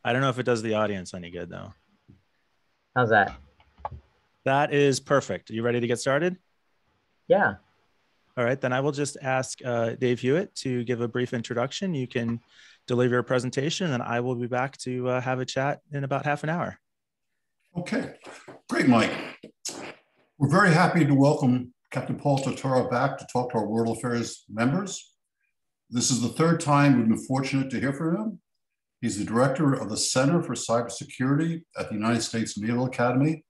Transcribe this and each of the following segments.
I don't know if it does the audience any good though. How's that? That is perfect. Are you ready to get started? Yeah. All right, then I will just ask Dave Hewitt to give a brief introduction. You can deliver your presentation, and I will be back to have a chat in about half an hour. Okay, great, Mike. We're very happy to welcome Captain Paul Tortora back to talk to our World Affairs members. This is the third time we've been fortunate to hear from him. He's the director of the Center for Cybersecurity at the United States Naval Academy.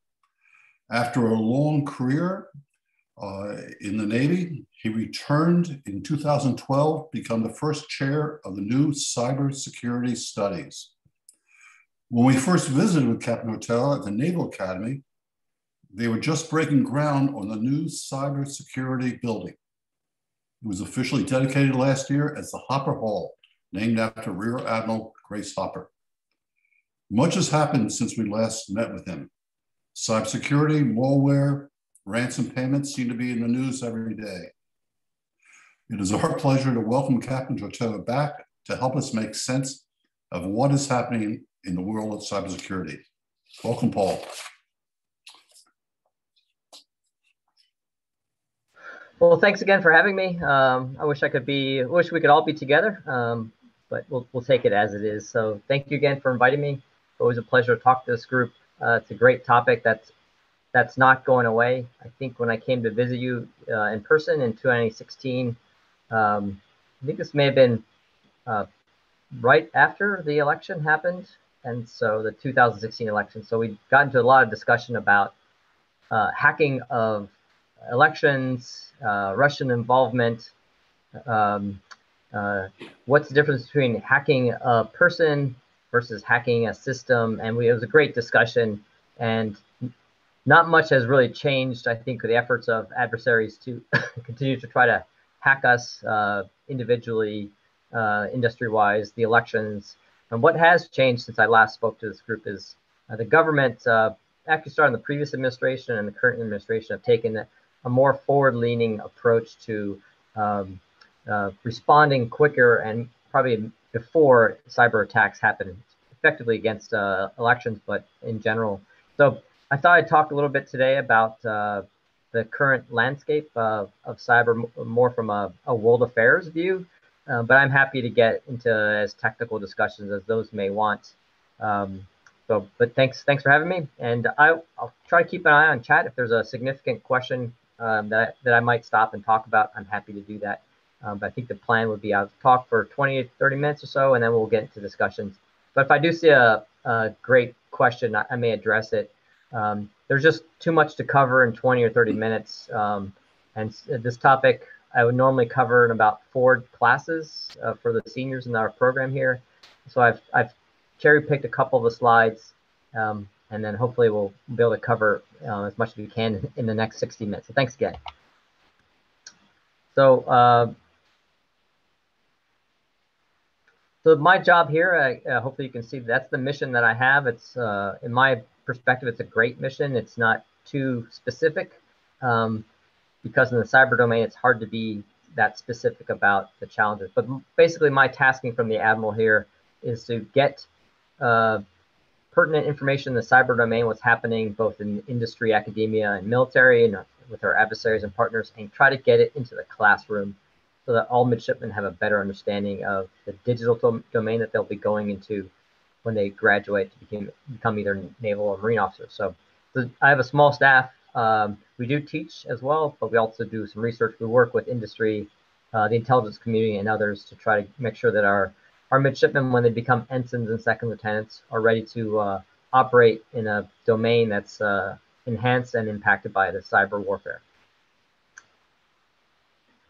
After a long career in the Navy, he returned in 2012, become the first chair of the new cybersecurity studies. When we first visited with Captain Tortora at the Naval Academy, they were just breaking ground on the new cybersecurity building. It was officially dedicated last year as the Hopper Hall, named after Rear Admiral Grace Hopper. Much has happened since we last met with him. Cybersecurity, malware, ransom payments seem to be in the news every day. It is our pleasure to welcome Captain Tortora back to help us make sense of what is happening in the world of cybersecurity. Welcome, Paul. Well, thanks again for having me. I wish we could all be together, but we'll take it as it is. So thank you again for inviting me. Always a pleasure to talk to this group. It's a great topic that's not going away. I think when I came to visit you in person in 2016, I think this may have been right after the election happened, and so the 2016 election. So we got into a lot of discussion about hacking of elections, Russian involvement, what's the difference between hacking a person versus hacking a system, and it was a great discussion, and not much has really changed, I think, with the efforts of adversaries to continue to try to hack us individually, industry-wise, the elections. And what has changed since I last spoke to this group is the government, actually starting the previous administration and the current administration, have taken a more forward-leaning approach to responding quicker and probably before cyber attacks happen, effectively against elections, but in general. So I thought I'd talk a little bit today about the current landscape of cyber, more from a world affairs view, but I'm happy to get into as technical discussions as those may want. But thanks for having me, and I'll try to keep an eye on chat. If there's a significant question that I might stop and talk about, I'm happy to do that. But I think the plan would be I'll talk for 20 to 30 minutes or so, and then we'll get into discussions. But if I do see a great question, I may address it. There's just too much to cover in 20 or 30 minutes. And this topic I would normally cover in about 4 classes for the seniors in our program here. So I've cherry-picked a couple of the slides, and then hopefully we'll be able to cover as much as we can in the next 60 minutes. So thanks again. So my job here, hopefully you can see that's the mission that I have. It's, in my perspective, it's a great mission. It's not too specific because in the cyber domain, it's hard to be that specific about the challenges. But basically my tasking from the Admiral here is to get pertinent information in the cyber domain, what's happening both in industry, academia, and military, and with our adversaries and partners, and try to get it into the classroom so that all midshipmen have a better understanding of the digital domain that they'll be going into when they graduate to become either naval or marine officers. So I have a small staff. We do teach as well, but we also do some research. We work with industry, the intelligence community, and others to try to make sure that our midshipmen, when they become ensigns and second lieutenants, are ready to operate in a domain that's enhanced and impacted by the cyber warfare.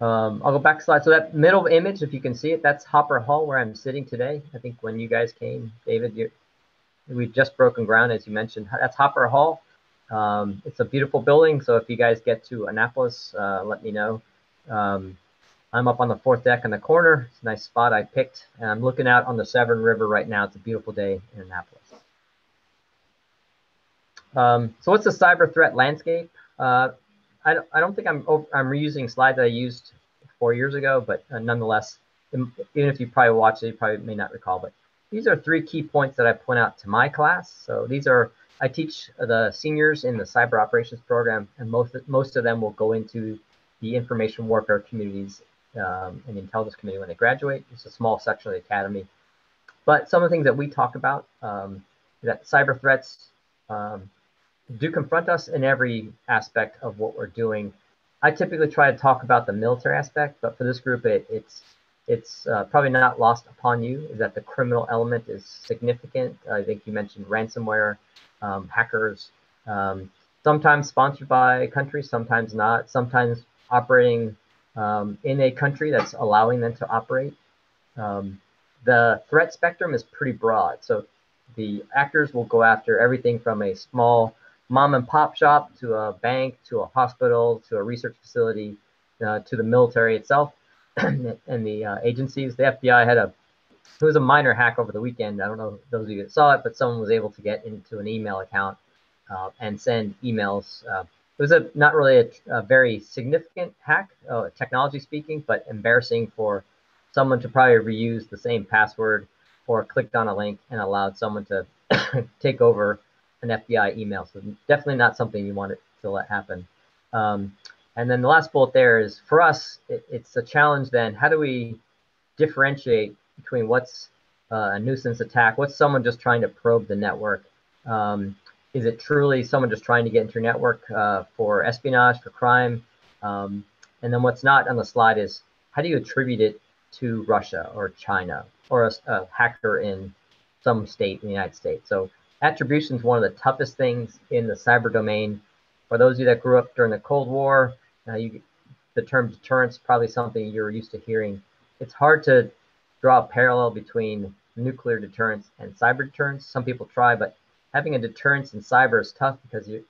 I'll go back a slide. So that middle image, if you can see it, that's Hopper Hall where I'm sitting today. I think when you guys came, David, we've just broken ground, as you mentioned. That's Hopper Hall. It's a beautiful building. So if you guys get to Annapolis, let me know. I'm up on the 4th deck in the corner. It's a nice spot I picked. And I'm looking out on the Severn River right now. It's a beautiful day in Annapolis. So what's the cyber threat landscape? I don't think I'm reusing slides that I used 4 years ago, but nonetheless, even if you probably watched it, you probably may not recall. But these are 3 key points that I point out to my class. So these are, I teach the seniors in the cyber operations program, and most of them will go into the information warfare communities and the intelligence community when they graduate. It's a small section of the academy. But some of the things that we talk about, that cyber threats do confront us in every aspect of what we're doing. I typically try to talk about the military aspect, but for this group, it's probably not lost upon you is that the criminal element is significant. I think you mentioned ransomware, hackers, sometimes sponsored by countries, sometimes not, sometimes operating in a country that's allowing them to operate. The threat spectrum is pretty broad. So the actors will go after everything from a small mom and pop shop to a bank, to a hospital, to a research facility, to the military itself and the agencies. The FBI had it was a minor hack over the weekend. I don't know if those of you that saw it, but someone was able to get into an email account and send emails. It was not really a very significant hack, technology speaking, but embarrassing for someone to probably reuse the same password or clicked on a link and allowed someone to take over an FBI email. So definitely not something you want to let happen. And then the last bullet there is, for us, it's a challenge then. How do we differentiate between what's a nuisance attack, what's someone just trying to probe the network? Is it truly someone just trying to get into your network for espionage, for crime? And then what's not on the slide is, how do you attribute it to Russia or China or a hacker in some state in the United States? So attribution is one of the toughest things in the cyber domain. For those of you that grew up during the Cold War, the term deterrence is probably something you're used to hearing. It's hard to draw a parallel between nuclear deterrence and cyber deterrence. Some people try, but having a deterrence in cyber is tough because you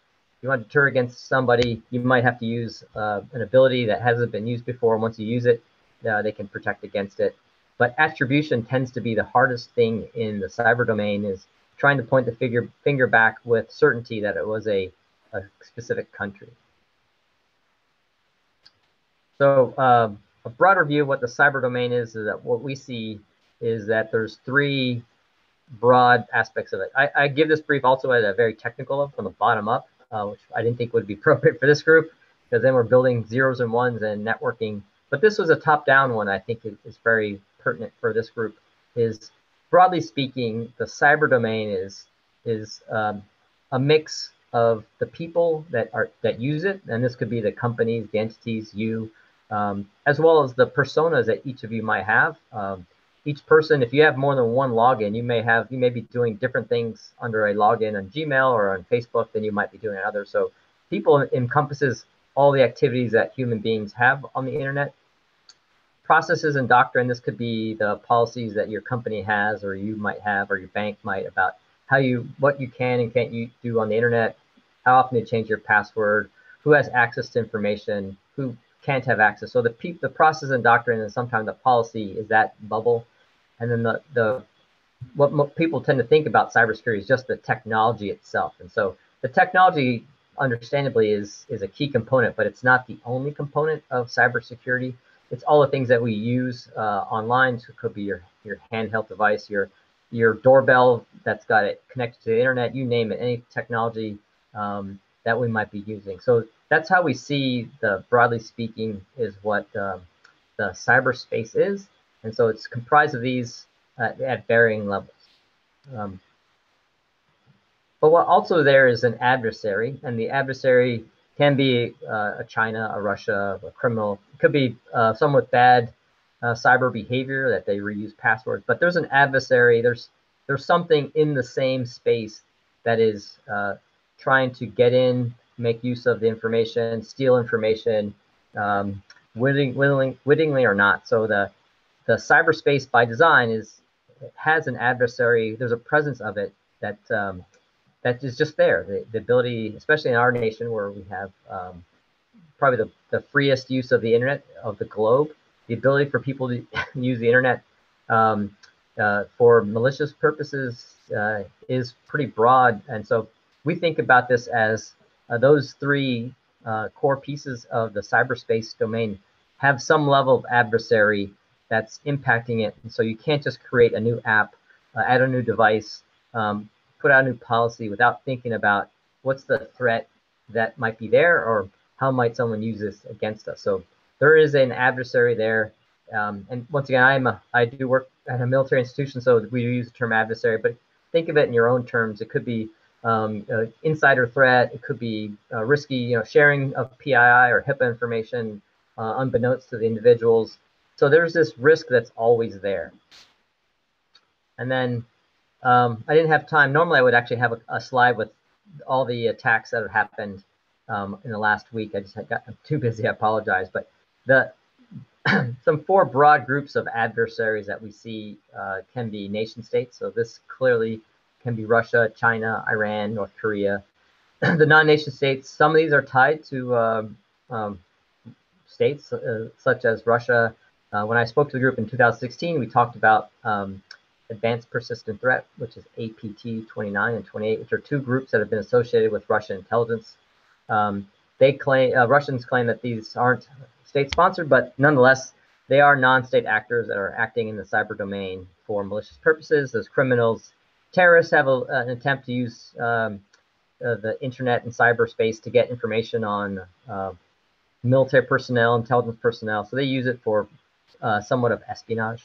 want to deter against somebody, you might have to use an ability that hasn't been used before. Once you use it, they can protect against it. But attribution tends to be the hardest thing in the cyber domain, is trying to point the finger back with certainty that it was a specific country. So a broader view of what the cyber domain is that what we see is that there's 3 broad aspects of it. I give this brief also at a very technical level from the bottom up, which I didn't think would be appropriate for this group, because then we're building zeros and ones and networking. But this was a top-down one I think is very pertinent for this group. Is broadly speaking, the cyber domain is a mix of the people that use it, and this could be the companies, the entities, you, as well as the personas that each of you might have. Each person, if you have more than one login, you may be doing different things under a login on Gmail or on Facebook than you might be doing on others. So people encompasses all the activities that human beings have on the internet. Processes and doctrine, this could be the policies that your company has or you might have or your bank might about what you can and can't do on the internet, how often you change your password, who has access to information, who can't have access. So the process and doctrine and sometimes the policy is that bubble. And then what people tend to think about cybersecurity is just the technology itself. And so the technology, understandably, is a key component, but it's not the only component of cybersecurity. It's all the things that we use online. So it could be your handheld device, your doorbell that's got it connected to the internet, you name it, any technology that we might be using. So that's how we see broadly speaking, is what the cyberspace is. And so it's comprised of these at varying levels. But what also there is an adversary, and the adversary can be a China, a Russia, a criminal. It could be someone with bad cyber behavior that they reuse passwords. But there's an adversary. There's something in the same space that is trying to get in, make use of the information, steal information, wittingly or not. So the cyberspace by design has an adversary. There's a presence of it that is just there. The ability, especially in our nation where we have probably the freest use of the internet of the globe, the ability for people to use the internet for malicious purposes is pretty broad. And so we think about this as those 3 core pieces of the cyberspace domain have some level of adversary that's impacting it. And so you can't just create a new app add a new device, put out a new policy without thinking about what's the threat that might be there, or how might someone use this against us. So there is an adversary there. And once again, I do work at a military institution, so we use the term adversary, but think of it in your own terms. It could be insider threat. It could be risky, sharing of PII or HIPAA information unbeknownst to the individuals. So there's this risk that's always there. And then I didn't have time. Normally, I would actually have a slide with all the attacks that have happened in the last week. I'm too busy. I apologize. But some 4 broad groups of adversaries that we see can be nation states. So this clearly can be Russia, China, Iran, North Korea. The non-nation states, some of these are tied to states such as Russia. When I spoke to the group in 2016, we talked about Advanced Persistent Threat, which is APT 29 and 28, which are 2 groups that have been associated with Russian intelligence. Russians claim that these aren't state-sponsored, but nonetheless, they are non-state actors that are acting in the cyber domain for malicious purposes. As criminals, terrorists have an attempt to use the internet and cyberspace to get information on military personnel, intelligence personnel. So they use it for somewhat of espionage.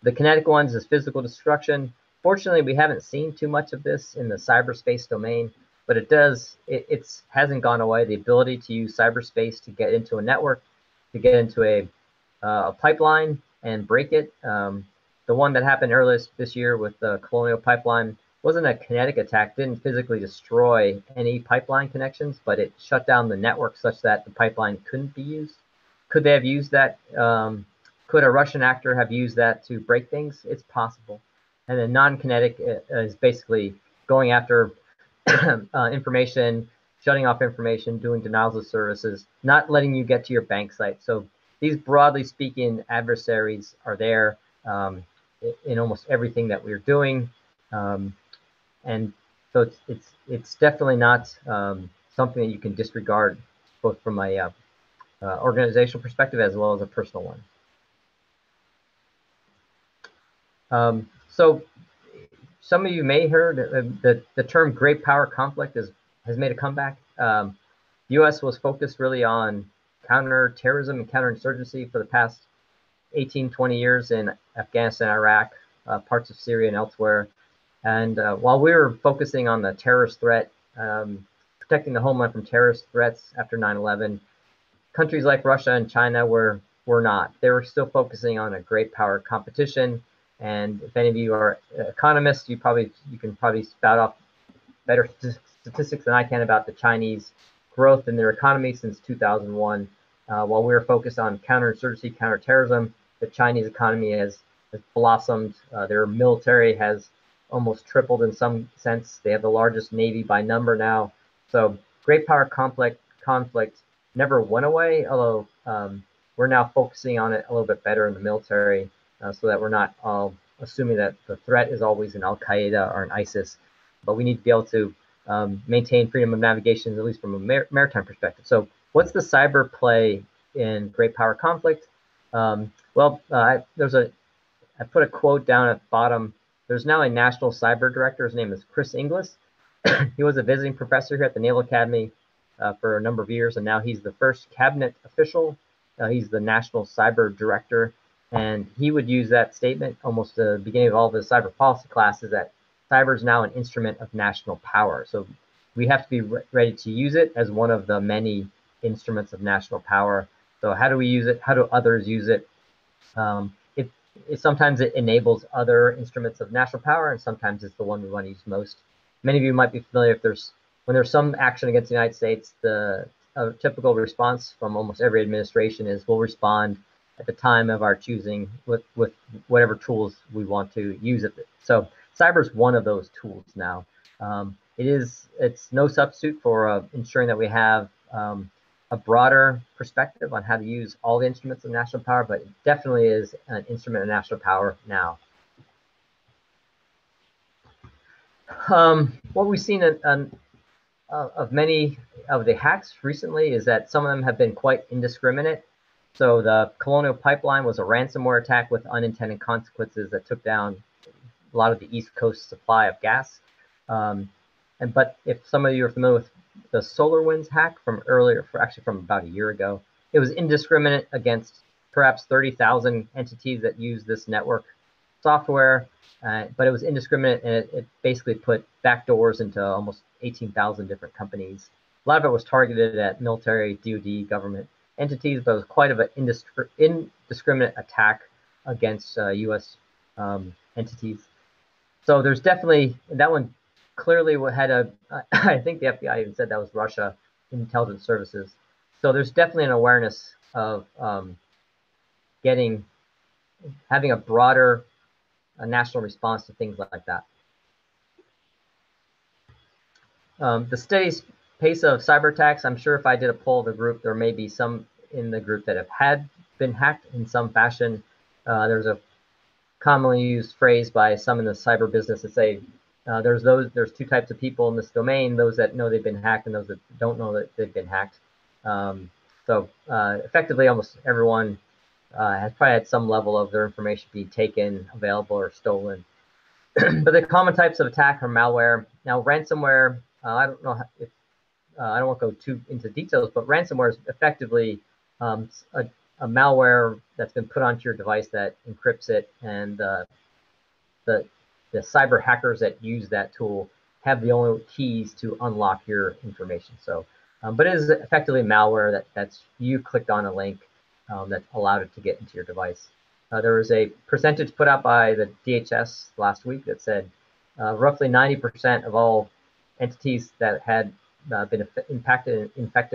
The kinetic ones is physical destruction. Fortunately, we haven't seen too much of this in the cyberspace domain, but it hasn't gone away. The ability to use cyberspace to get into a network, to get into a pipeline and break it. The one that happened earlier this year with the Colonial Pipeline wasn't a kinetic attack, didn't physically destroy any pipeline connections, but it shut down the network such that the pipeline couldn't be used. Could they have used that? Could a Russian actor have used that to break things? It's possible. And then non-kinetic is basically going after information, shutting off information, doing denials of services, not letting you get to your bank site. So these, broadly speaking, adversaries are there in almost everything that we're doing. And so it's definitely not something that you can disregard, both from a organizational perspective as well as a personal one. So some of you may have heard the term great power conflict has made a comeback. The U.S. was focused really on counterterrorism and counterinsurgency for the past 18, 20 years in Afghanistan, Iraq, parts of Syria and elsewhere. And while we were focusing on the terrorist threat, protecting the homeland from terrorist threats after 9/11, countries like Russia and China were not. They were still focusing on a great power competition. And if any of you are economists, you can probably spout off better statistics than I can about the Chinese growth in their economy since 2001. While we were focused on counterinsurgency, counterterrorism, the Chinese economy has blossomed. Their military has almost tripled in some sense. They have the largest navy by number now. So great power conflict never went away, although we're now focusing on it a little bit better in the military, so that we're not assuming that the threat is always an Al-Qaeda or an ISIS. But we need to be able to maintain freedom of navigation, at least from a maritime perspective. So what's the cyber play in great power conflict? I put a quote down at the bottom. There's now a national cyber director. His name is Chris Inglis. He was a visiting professor here at the Naval Academy for a number of years, and now he's the first cabinet official. He's the national cyber director, and he would use that statement almost at the beginning of all of his cyber policy classes, that cyber is now an instrument of national power. So we have to be ready to use it as one of the many instruments of national power. So how do we use it? How do others use it? Sometimes it enables other instruments of national power, and sometimes it's the one we want to use most. Many of you might be familiar when there's some action against the United States, the typical response from almost every administration is we'll respond at the time of our choosing with whatever tools we want to use it. So cyber is one of those tools now. It's no substitute for ensuring that we have a broader perspective on how to use all the instruments of national power, but it definitely is an instrument of national power now. What we've seen of many of the hacks recently is that some of them have been quite indiscriminate. So the Colonial Pipeline was a ransomware attack with unintended consequences that took down a lot of the East Coast supply of gas. But if some of you are familiar with the SolarWinds hack from earlier, actually from about a year ago, it was indiscriminate against perhaps 30,000 entities that use this network software, but it was indiscriminate, and it basically put backdoors into almost 18,000 different companies. A lot of it was targeted at military, DoD, government entities, but it was quite of an indiscriminate attack against U.S. Entities. So there's definitely, that one clearly had a, I think the FBI even said that was Russia intelligence services. So there's definitely an awareness of having a broader national response to things like that. The steady pace of cyber attacks, I'm sure if I did a poll of the group, there may be some in the group that had been hacked in some fashion. There's a commonly used phrase by some in the cyber business to say there's two types of people in this domain: those that know they've been hacked and those that don't know that they've been hacked. So effectively, almost everyone has probably had some level of their information being taken, available, or stolen. But the common types of attack are malware. Now, ransomware, I don't know if I don't want to go too into details, but ransomware is effectively a malware that's been put onto your device that encrypts it, and the cyber hackers that use that tool have the only keys to unlock your information. So, but it is effectively malware that's you clicked on a link that allowed it to get into your device. There was a percentage put out by the DHS last week that said roughly 90% of all entities that had been infected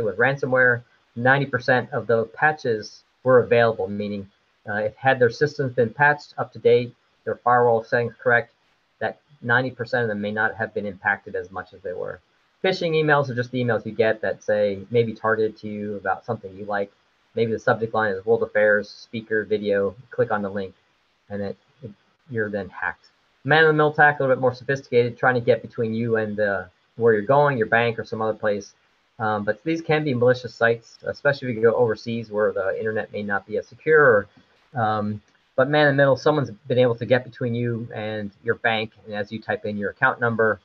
with ransomware, 90% of the patches were available, meaning if had their systems been patched up to date, their firewall settings correct, that 90% of them may not have been impacted as much as they were. Phishing emails are just the emails you get that say maybe targeted to you about something you like. Maybe the subject line is world affairs, speaker, video. Click on the link, and you're then hacked. Man-in-the-middle attack, a little bit more sophisticated, trying to get between you and where you're going, your bank, or some other place. But these can be malicious sites, especially if you go overseas where the internet may not be as secure. But man-in-the-middle, someone's been able to get between you and your bank, and as you type in your account number,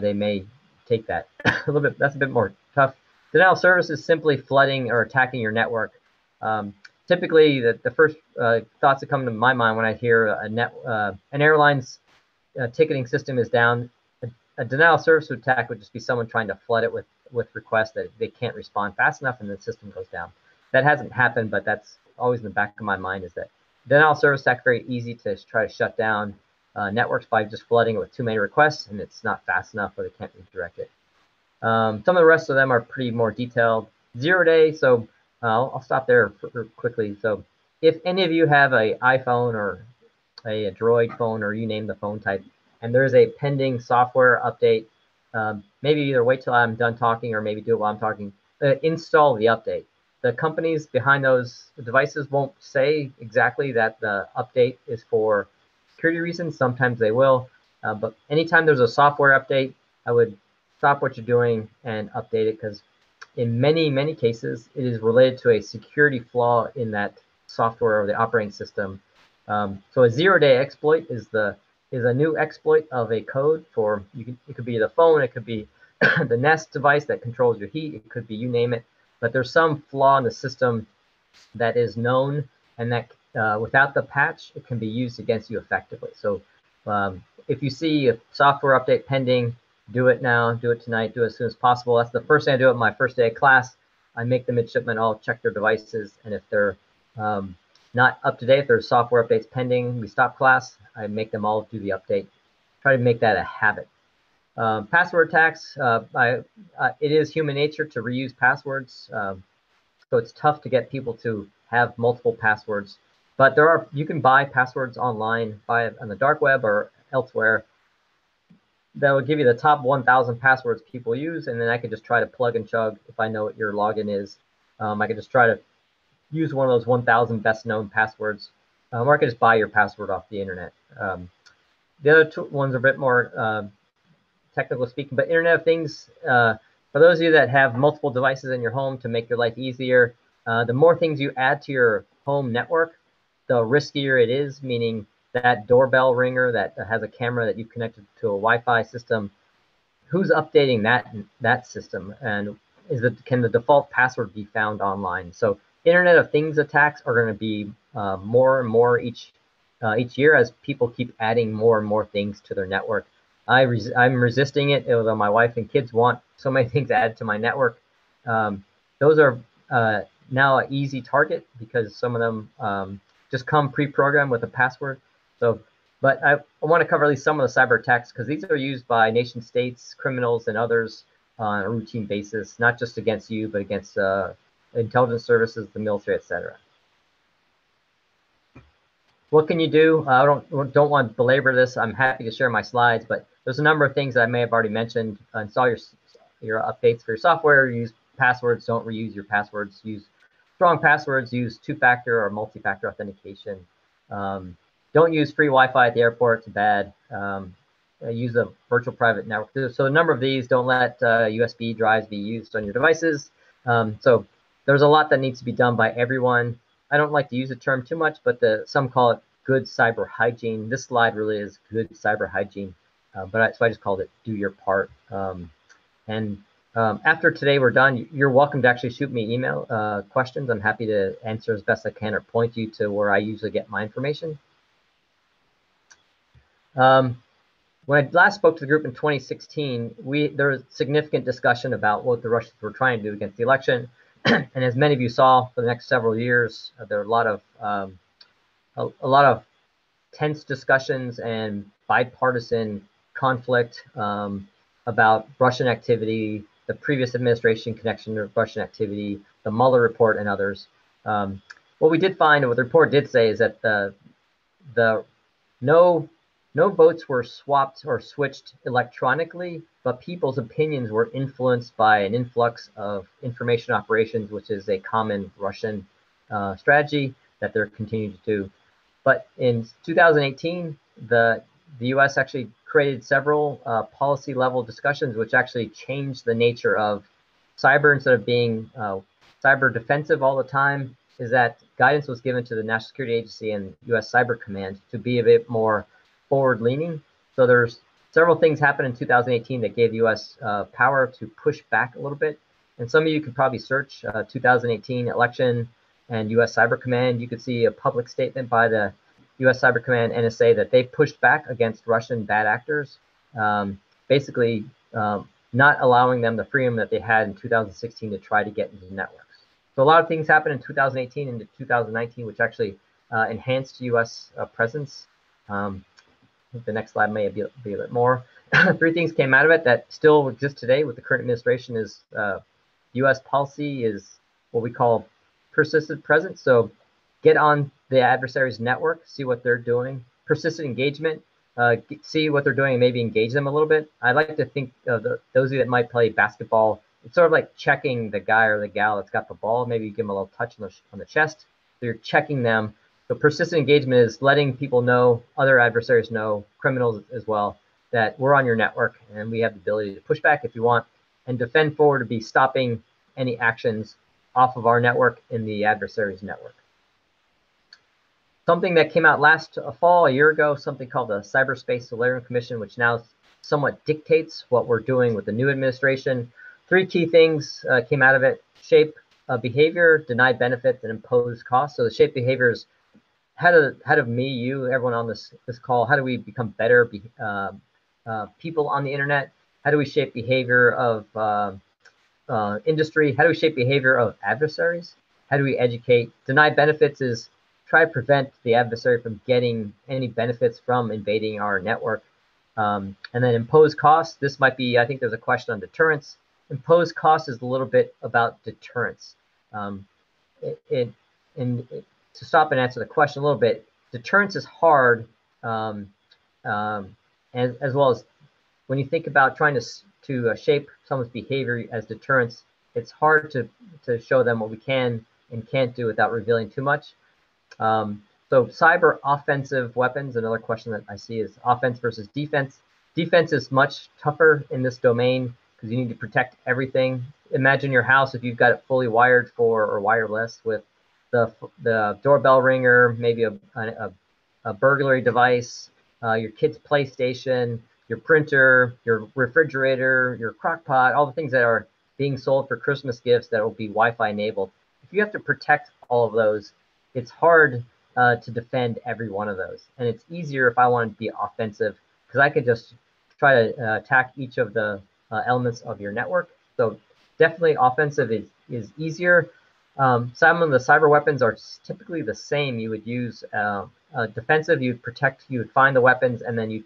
they may take that. That's a bit more tough. Denial of service is simply flooding or attacking your network. Typically, the first thoughts that come to my mind when I hear an airline's ticketing system is down, a denial of service attack would just be someone trying to flood it with requests that they can't respond fast enough and the system goes down. That hasn't happened, but that's always in the back of my mind, is that denial of service attack very easy to try to shut down networks by just flooding it with too many requests, and it's not fast enough or they can't redirect it. Some of the rest of them are pretty more detailed. 0 day, so I'll stop there quickly. So if any of you have an iPhone or a Droid phone, or you name the phone type, and there's a pending software update, maybe either wait till I'm done talking or maybe do it while I'm talking, install the update. The companies behind those devices won't say exactly that the update is for security reasons. Sometimes they will, but anytime there's a software update, I would stop what you're doing and update it, because in many cases it is related to a security flaw in that software or the operating system. So a 0 day exploit is a new exploit of a code for it could be the phone, it could be the Nest device that controls your heat, it could be you name it, but there's some flaw in the system that is known, and that without the patch it can be used against you effectively. So if you see a software update pending, do it now, do it tonight, do it as soon as possible. That's the first thing I do at my first day of class. I make the midshipmen all check their devices, and if they're not up to date, if there's software updates pending, we stop class, I make them all do the update. Try to make that a habit. Password attacks, it is human nature to reuse passwords, so it's tough to get people to have multiple passwords. But you can buy passwords online, buy it on the dark web or elsewhere, that will give you the top 1,000 passwords people use, and then I could just try to plug and chug if I know what your login is. I could just try to use one of those 1,000 best known passwords, or I could just buy your password off the internet. The other two ones are a bit more technical speaking, but Internet of Things, for those of you that have multiple devices in your home to make your life easier, the more things you add to your home network, the riskier it is, meaning that doorbell ringer that has a camera that you've connected to a Wi-Fi system, who's updating that system, and can the default password be found online? So Internet of Things attacks are going to be more and more each year as people keep adding more and more things to their network. I'm resisting it, although my wife and kids want so many things added to my network. Those are now an easy target because some of them just come pre-programmed with a password. So, but I want to cover at least some of the cyber attacks because these are used by nation states, criminals, and others on a routine basis, not just against you, but against intelligence services, the military, etc. What can you do? I don't want to belabor this. I'm happy to share my slides, but there's a number of things that I may have already mentioned. Install your updates for your software. Use passwords. Don't reuse your passwords. Use strong passwords. Use two-factor or multi-factor authentication. Don't use free Wi-Fi at the airport. It's bad. Use a virtual private network. So a number of these, don't let USB drives be used on your devices. So there's a lot that needs to be done by everyone. I don't like to use the term too much, but some call it good cyber hygiene. This slide really is good cyber hygiene, so I just called it do your part. After today we're done, you're welcome to actually shoot me email questions. I'm happy to answer as best I can or point you to where I usually get my information. When I last spoke to the group in 2016, there was significant discussion about what the Russians were trying to do against the election. And as many of you saw, for the next several years, there are a lot of tense discussions and bipartisan conflict about Russian activity, the previous administration connection to Russian activity, the Mueller report, and others. What we did find, and what the report did say, is that no votes were swapped or switched electronically, but people's opinions were influenced by an influx of information operations, which is a common Russian strategy that they're continuing to do. But in 2018, the US actually created several policy level discussions, which actually changed the nature of cyber. Instead of being cyber defensive all the time, is that guidance was given to the National Security Agency and US Cyber Command to be a bit more forward-leaning. So there's several things happened in 2018 that gave U.S. Power to push back a little bit. And some of you could probably search 2018 election and U.S. Cyber Command. You could see a public statement by the U.S. Cyber Command NSA that they pushed back against Russian bad actors, basically not allowing them the freedom that they had in 2016 to try to get into networks. So a lot of things happened in 2018 into 2019, which actually enhanced U.S. presence. The next slide may be a bit more. Three things came out of it that still exist today with the current administration is U.S. policy is what we call persistent presence. So get on the adversary's network, see what they're doing. Persistent engagement, see what they're doing and maybe engage them a little bit. I like to think of those of you that might play basketball, it's sort of like checking the guy or the gal that's got the ball. Maybe you give them a little touch on the chest. So you're checking them. So persistent engagement is letting people know, other adversaries know, criminals as well, that we're on your network and we have the ability to push back if you want, and defend forward to be stopping any actions off of our network in the adversary's network. Something that came out last fall, a year ago, something called the Cyberspace Solarium Commission, which now somewhat dictates what we're doing with the new administration. Three key things came out of it: shape behavior, deny benefits, and impose costs. So the shape behaviors, how do me, you, everyone on this call, how do we become better people on the internet? How do we shape behavior of industry? How do we shape behavior of adversaries? How do we educate? Deny benefits is try to prevent the adversary from getting any benefits from invading our network. And then impose costs. This might be, I think there's a question on deterrence. Impose cost is a little bit about deterrence. To stop and answer the question a little bit, deterrence is hard, as well as when you think about trying to shape someone's behavior as deterrence, it's hard to show them what we can and can't do without revealing too much. So cyber offensive weapons, another question that I see is offense versus defense. Defense is much tougher in this domain because you need to protect everything. Imagine your house if you've got it fully wired or wireless with the doorbell ringer, maybe a a burglary device, your kid's PlayStation, your printer, your refrigerator, your crock pot, all the things that are being sold for Christmas gifts that will be Wi-Fi enabled. If you have to protect all of those, it's hard to defend every one of those. And it's easier if I want to be offensive, because I could just try to attack each of the elements of your network. So definitely offensive is easier. Some of the cyber weapons are typically the same. You would use defensive, you would find the weapons, and then you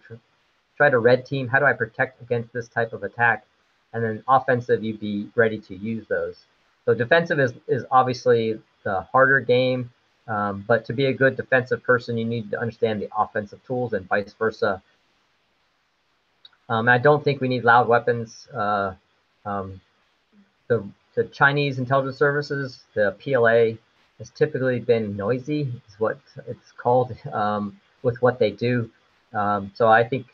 try to red team. How do I protect against this type of attack? And then offensive, you'd be ready to use those. So defensive is obviously the harder game, but to be a good defensive person, you need to understand the offensive tools and vice versa. I don't think we need loud weapons. The Chinese intelligence services, the PLA, has typically been noisy, is what it's called, with what they do. So I think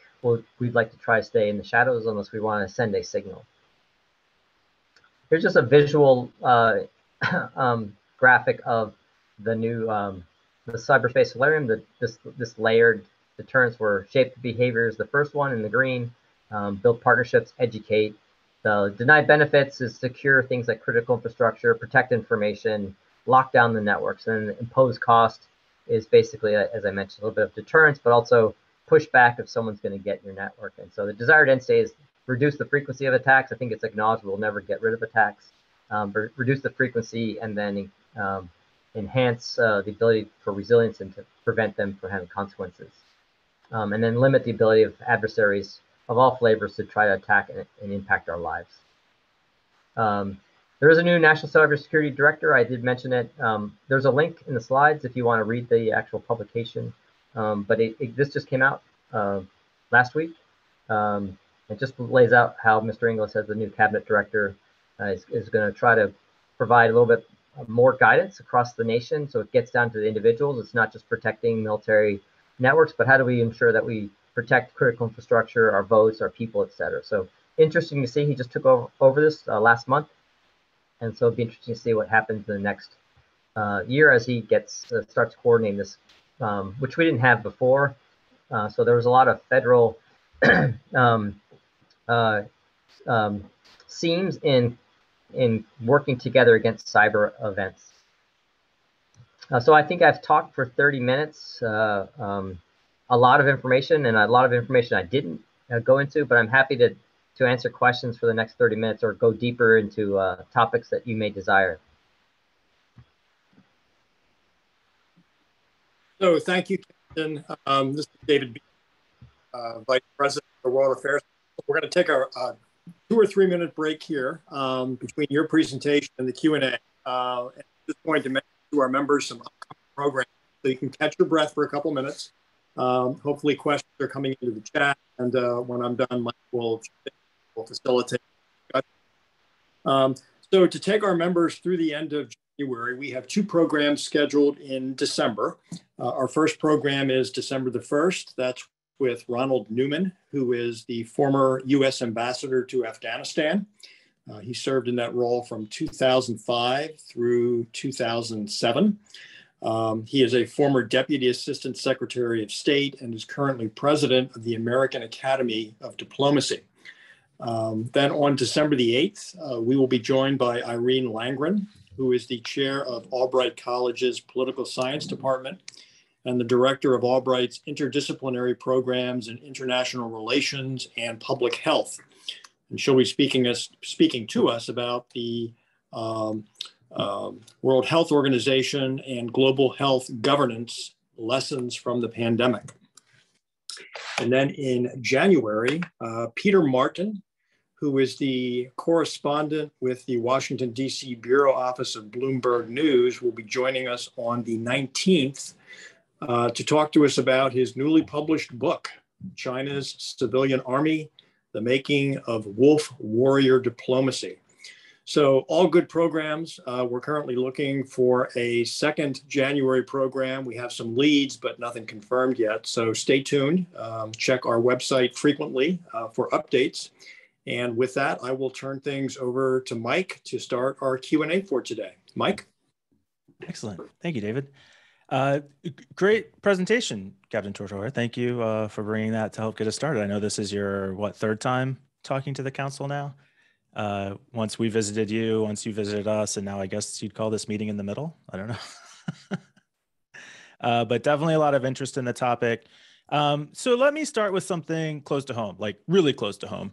we'd like to try to stay in the shadows unless we want to send a signal. Here's just a visual graphic of the new the cyberspace solarium. This layered deterrence were shape behaviors. The first one in the green, build partnerships, educate. The denied benefits is secure things like critical infrastructure, protect information, lock down the networks, and then impose cost is basically, as I mentioned, a little bit of deterrence, but also push back if someone's going to get your network. And so the desired end state is reduce the frequency of attacks. I think it's acknowledged we'll never get rid of attacks, but reduce the frequency and then enhance the ability for resilience and to prevent them from having consequences. And then limit the ability of adversaries of all flavors to try to attack and impact our lives. There is a new National Cybersecurity Director. I did mention it. There's a link in the slides if you want to read the actual publication. But this just came out last week. It just lays out how Mr. Inglis, as the new cabinet director, is going to try to provide a little bit more guidance across the nation. So it gets down to the individuals. It's not just protecting military networks, but how do we ensure that we protect critical infrastructure, our votes, our people, et cetera. So interesting to see. He just took over this last month. And so it'd be interesting to see what happens in the next year as he starts coordinating this, which we didn't have before. So there was a lot of federal seams in working together against cyber events. So I think I've talked for 30 minutes, a lot of information, and a lot of information I didn't go into, but I'm happy to answer questions for the next 30 minutes or go deeper into topics that you may desire. So thank you, Captain. This is David B., Vice President of World Affairs. We're going to take a 2 or 3 minute break here between your presentation and the Q&A. At this point, to mention to our members some upcoming programs so you can catch your breath for a couple minutes. Hopefully questions are coming into the chat, and when I'm done, Mike will facilitate. So to take our members through the end of January, we have 2 programs scheduled in December. Our first program is December the 1st. That's with Ronald Newman, who is the former U.S. ambassador to Afghanistan. He served in that role from 2005 through 2007. He is a former Deputy Assistant Secretary of State and is currently President of the American Academy of Diplomacy. Then on December the 8th, we will be joined by Irene Langren, who is the chair of Albright College's Political Science Department and the director of Albright's Interdisciplinary Programs in International Relations and Public Health. And she'll be speaking to us about the World Health Organization and global health governance lessons from the pandemic. And then in January, Peter Martin, who is the correspondent with the Washington, D.C. Bureau Office of Bloomberg News, will be joining us on the 19th to talk to us about his newly published book, China's Civilian Army, The Making of Wolf Warrior Diplomacy. So all good programs. We're currently looking for a second January program. We have some leads, but nothing confirmed yet. So stay tuned. Check our website frequently for updates. And with that, I will turn things over to Mike to start our Q&A for today. Mike? Excellent. Thank you, David. Great presentation, Captain Tortora. Thank you for bringing that to help get us started. I know this is your, third time talking to the council now? Once we visited you, once you visited us, and now I guess you'd call this meeting in the middle. I don't know. But definitely a lot of interest in the topic. So let me start with something close to home, like really close to home.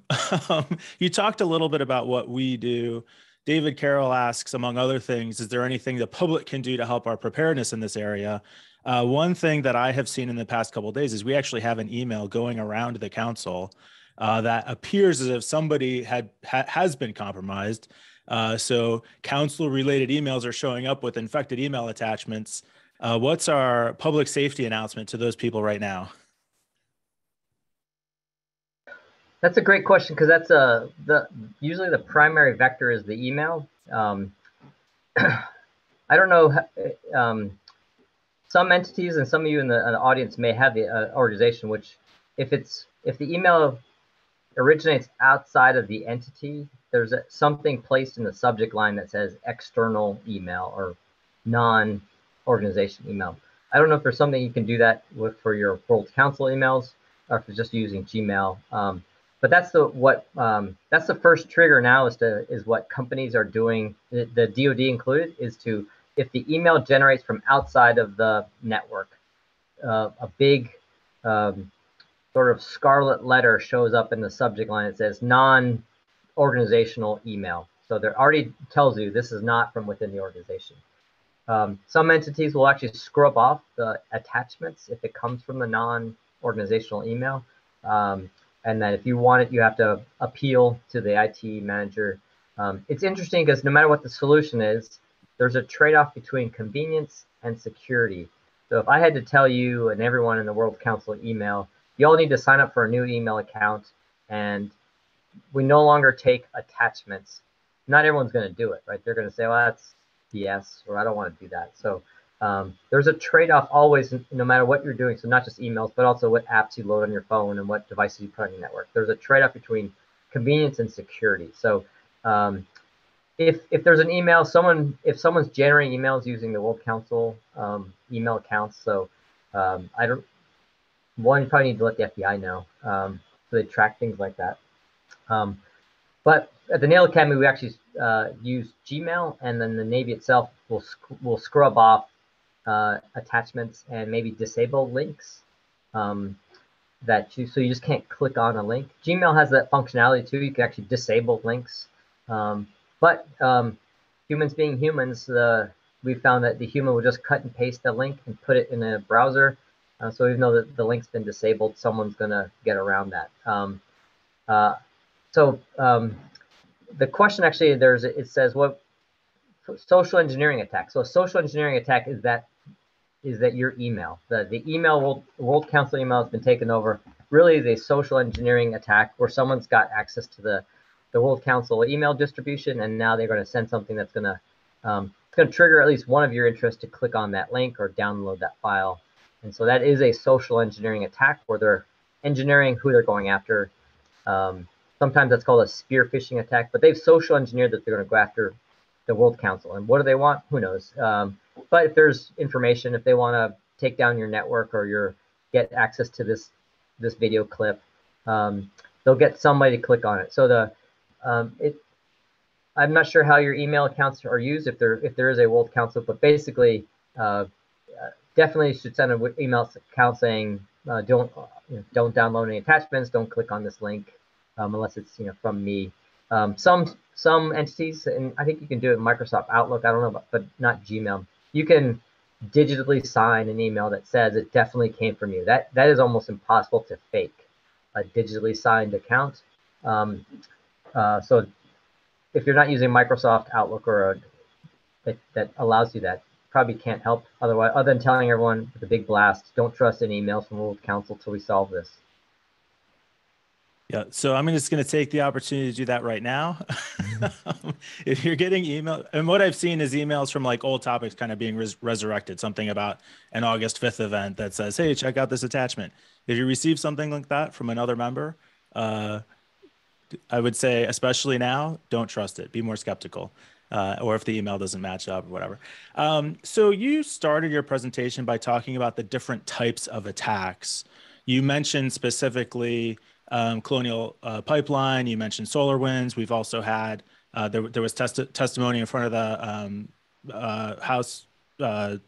You talked a little bit about what we do. David Carroll asks, among other things, is there anything the public can do to help our preparedness in this area? One thing that I have seen in the past couple of days is we actually have an email going around the council that appears as if somebody has been compromised. So council-related emails are showing up with infected email attachments. What's our public safety announcement to those people right now? That's a great question, because that's usually the primary vector is the email. I don't know. Some entities and some of you in the audience may have the organization, which if the email originates outside of the entity, there's something placed in the subject line that says external email or non-organization email. I don't know if there's something you can do that with for your World Council emails, or if it's just using Gmail. But that's the first trigger now is what companies are doing. The DoD included is to, if the email generates from outside of the network, a big sort of scarlet letter shows up in the subject line. It says non-organizational email. So there already tells you this is not from within the organization. Some entities will actually scrub off the attachments if it comes from the non-organizational email. And that if you want it, you have to appeal to the IT manager. It's interesting because no matter what the solution is, there's a trade-off between convenience and security. So if I had to tell you and everyone in the World Council email, you all need to sign up for a new email account, and we no longer take attachments, not everyone's going to do it, right? They're going to say, well, that's BS, or I don't want to do that. So there's a trade-off always, no matter what you're doing. So not just emails, but also what apps you load on your phone and what devices you put on your network. There's a trade-off between convenience and security. So if there's an email, if someone's generating emails using the World Council email accounts, so you probably need to let the FBI know, so they track things like that. But at the Naval Academy, we actually use Gmail, and then the Navy itself will scrub off attachments and maybe disable links so you just can't click on a link. Gmail has that functionality too. You can actually disable links. But humans being humans, we found that the human will just cut and paste the link and put it in a browser. So even though the link's been disabled, someone's going to get around that. The question actually, it says, what social engineering attack? So a social engineering attack is that your email. The email, World Council email has been taken over. Really is a social engineering attack where someone's got access to the World Council email distribution, and now they're going to send something that's going to trigger at least one of your interests to click on that link or download that file. And so that is a social engineering attack where they're engineering who they're going after. Sometimes that's called a spear phishing attack, but they've social engineered that they're going to go after the World Council. And what do they want? Who knows? But if there's information, if they want to take down your network or get access to this video clip, they'll get somebody to click on it. So I'm not sure how your email accounts are used if there is a World Council, but basically definitely should send an email account saying don't download any attachments, don't click on this link unless it's from me. Some entities, and I think you can do it in Microsoft Outlook, I don't know, but not Gmail. You can digitally sign an email that says it definitely came from you. That is almost impossible to fake, a digitally signed account. So if you're not using Microsoft Outlook or that allows you that, probably can't help otherwise, other than telling everyone with a big blast, don't trust any emails from World Council till we solve this. Yeah, so I'm just going to take the opportunity to do that right now. If you're getting email, and what I've seen is emails from like old topics kind of being resurrected, something about an August 5th event that says, hey, check out this attachment. If you receive something like that from another member, I would say, especially now, don't trust it. Be more skeptical. or if the email doesn't match up or whatever. So you started your presentation by talking about the different types of attacks. You mentioned specifically Colonial Pipeline. You mentioned SolarWinds. We've also had, there was testimony in front of the House, I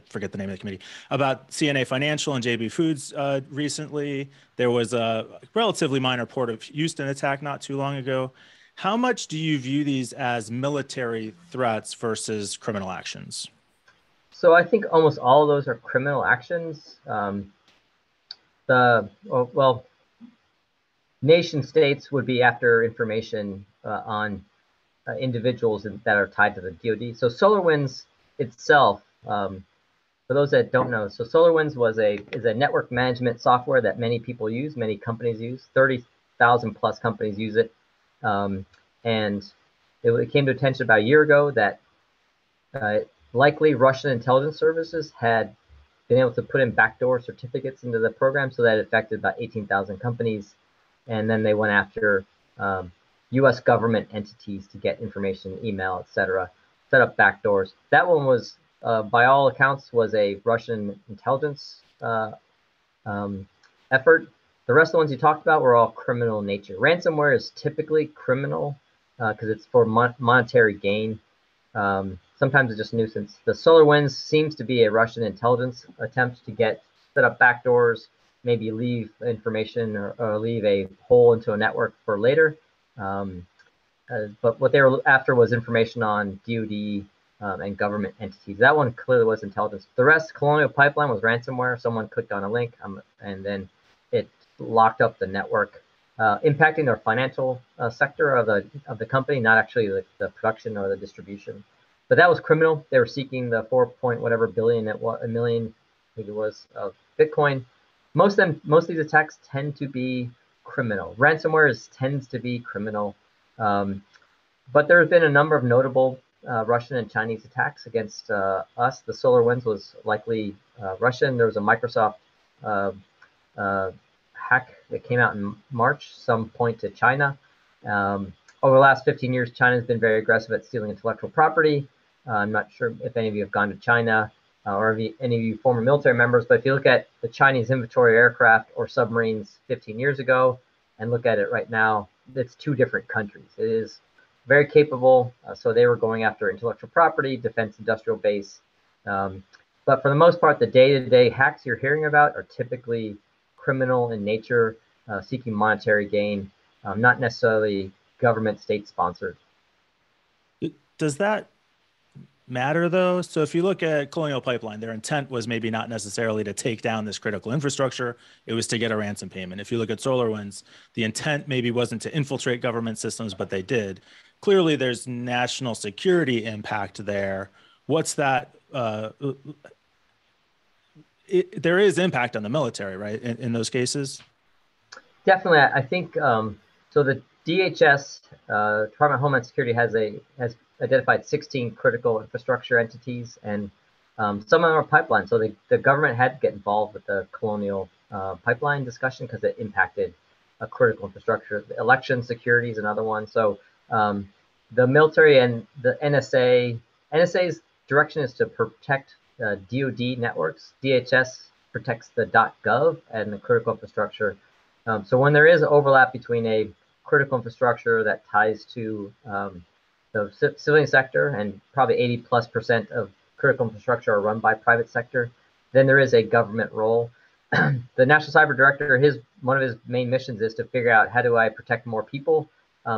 forget the name of the committee, about CNA Financial and JB Foods recently. There was a relatively minor Port of Houston attack not too long ago. How much do you view these as military threats versus criminal actions? So I think almost all of those are criminal actions. Nation states would be after information on individuals that are tied to the DoD. So SolarWinds itself, for those that don't know, so SolarWinds is a network management software that many people use, many companies use. 30,000 plus companies use it. And it came to attention about a year ago that likely Russian intelligence services had been able to put in backdoor certificates into the program, so that it affected about 18,000 companies. And then they went after US government entities to get information, email, etc., set up backdoors. That one was, by all accounts, was a Russian intelligence effort. The rest of the ones you talked about were all criminal in nature. Ransomware is typically criminal because it's for monetary gain. Sometimes it's just nuisance. The SolarWinds seems to be a Russian intelligence attempt to set up backdoors, maybe leave information or leave a hole into a network for later. But what they were after was information on DoD and government entities. That one clearly was intelligence. The rest, Colonial Pipeline, was ransomware. Someone clicked on a link and then it locked up the network, impacting their financial sector of the company, not actually the production or the distribution. But that was criminal. They were seeking the 4 whatever billion, a million, I think it was, of Bitcoin. Most of these attacks tend to be criminal. Ransomware tends to be criminal. But there have been a number of notable Russian and Chinese attacks against us. The SolarWinds was likely Russian. There was a Microsoft hack that came out in March, some point to China. Over the last 15 years, China has been very aggressive at stealing intellectual property. I'm not sure if any of you have gone to China or any of you former military members, but if you look at the Chinese inventory aircraft or submarines 15 years ago and look at it right now, it's two different countries. It is very capable, so they were going after intellectual property, defense industrial base. But for the most part, the day-to-day hacks you're hearing about are typically criminal in nature, seeking monetary gain, not necessarily government state-sponsored. Does that matter though? So if you look at Colonial Pipeline, their intent was maybe not necessarily to take down this critical infrastructure. It was to get a ransom payment. If you look at SolarWinds, the intent maybe wasn't to infiltrate government systems, but they did. Clearly there's national security impact there. What's that? There is impact on the military, right? In those cases? Definitely. I think, so the DHS, Department of Homeland Security, has identified 16 critical infrastructure entities, and some of them are pipelines. So the government had to get involved with the Colonial Pipeline discussion because it impacted a critical infrastructure. The election security is another one. So the military and the NSA's direction is to protect DoD networks. DHS protects the .gov and the critical infrastructure. So when there is overlap between a critical infrastructure that ties to the civilian sector, and probably 80+% of critical infrastructure are run by private sector, then there is a government role. The National Cyber Director, one of his main missions is to figure out, how do I protect more people?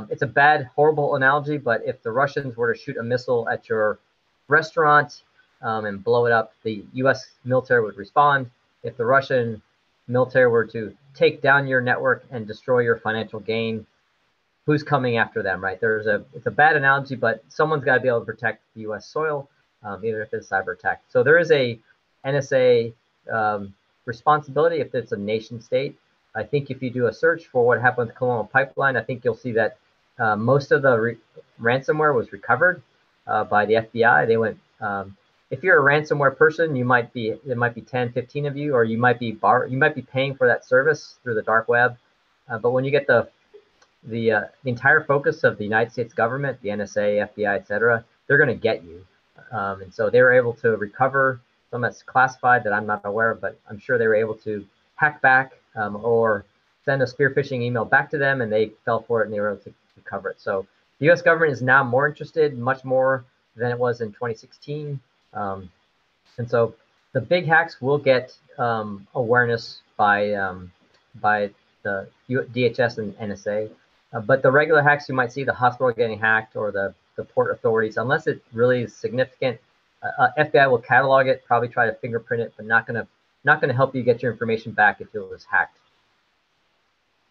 It's a bad, horrible analogy, but if the Russians were to shoot a missile at your restaurant and blow it up, the US military would respond. If the Russian military were to take down your network and destroy your financial gain, who's coming after them, right? It's a bad analogy, but someone's got to be able to protect the US soil, even if it's a cyber attack. So there is a NSA responsibility if it's a nation state. I think if you do a search for what happened with Colonial Pipeline, I think you'll see that most of the ransomware was recovered by the FBI. They went, if you're a ransomware person, there might be 10, 15 of you, or you might be paying for that service through the dark web. But when you get the the entire focus of the United States government, the NSA, FBI, etc., they're going to get you. And so they were able to recover some that's classified that I'm not aware of, but I'm sure they were able to hack back or send a spear phishing email back to them, and they fell for it and they were able to recover it. So the U.S. government is now more interested, much more than it was in 2016. And so the big hacks will get awareness by the DHS and NSA. But the regular hacks you might see, the hospital getting hacked or the port authorities, unless it really is significant, FBI will catalog it, probably try to fingerprint it, but not gonna help you get your information back if it was hacked.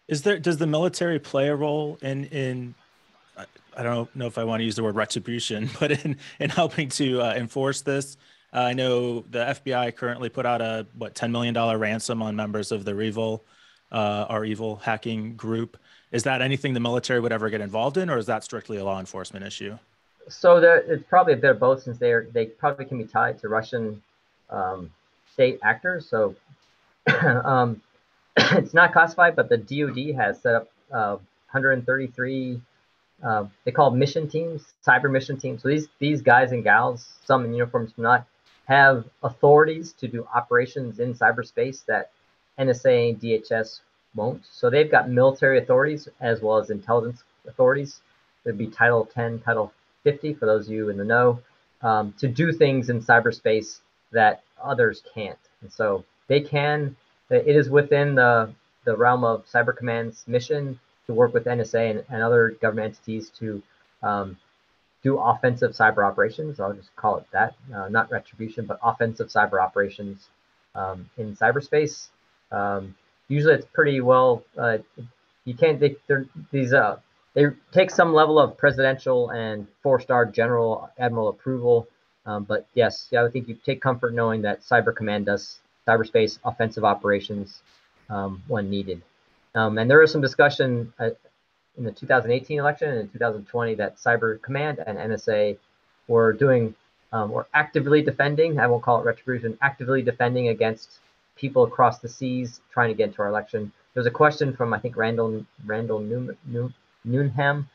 Does the military play a role in I don't know if I want to use the word retribution, but in helping to enforce this? I know the FBI currently put out a $10 million ransom on members of the our evil hacking group. Is that anything the military would ever get involved in, or is that strictly a law enforcement issue? So it's probably a bit of both, since they probably can be tied to Russian state actors. So it's not classified, but the DoD has set up 133. They call them mission teams, cyber mission teams. So these guys and gals, some in uniforms, do not have authorities to do operations in cyberspace that NSA and DHS won't. So they've got military authorities as well as intelligence authorities. There'd be Title 10, Title 50 for those of you in the know, to do things in cyberspace that others can't. And so they can. It is within the realm of Cyber Command's mission to work with NSA and other government entities to do offensive cyber operations. I'll just call it that, not retribution, but offensive cyber operations in cyberspace. Usually it's pretty well, you can't, they take some level of presidential and 4-star general admiral approval. But yes, yeah, I think you take comfort knowing that Cyber Command does cyberspace offensive operations when needed. And there was some discussion in the 2018 election and in 2020 that Cyber Command and NSA were doing, or actively defending, I won't call it retribution, actively defending against people across the seas trying to get into our election. There was a question from, I think, Randall Newnham.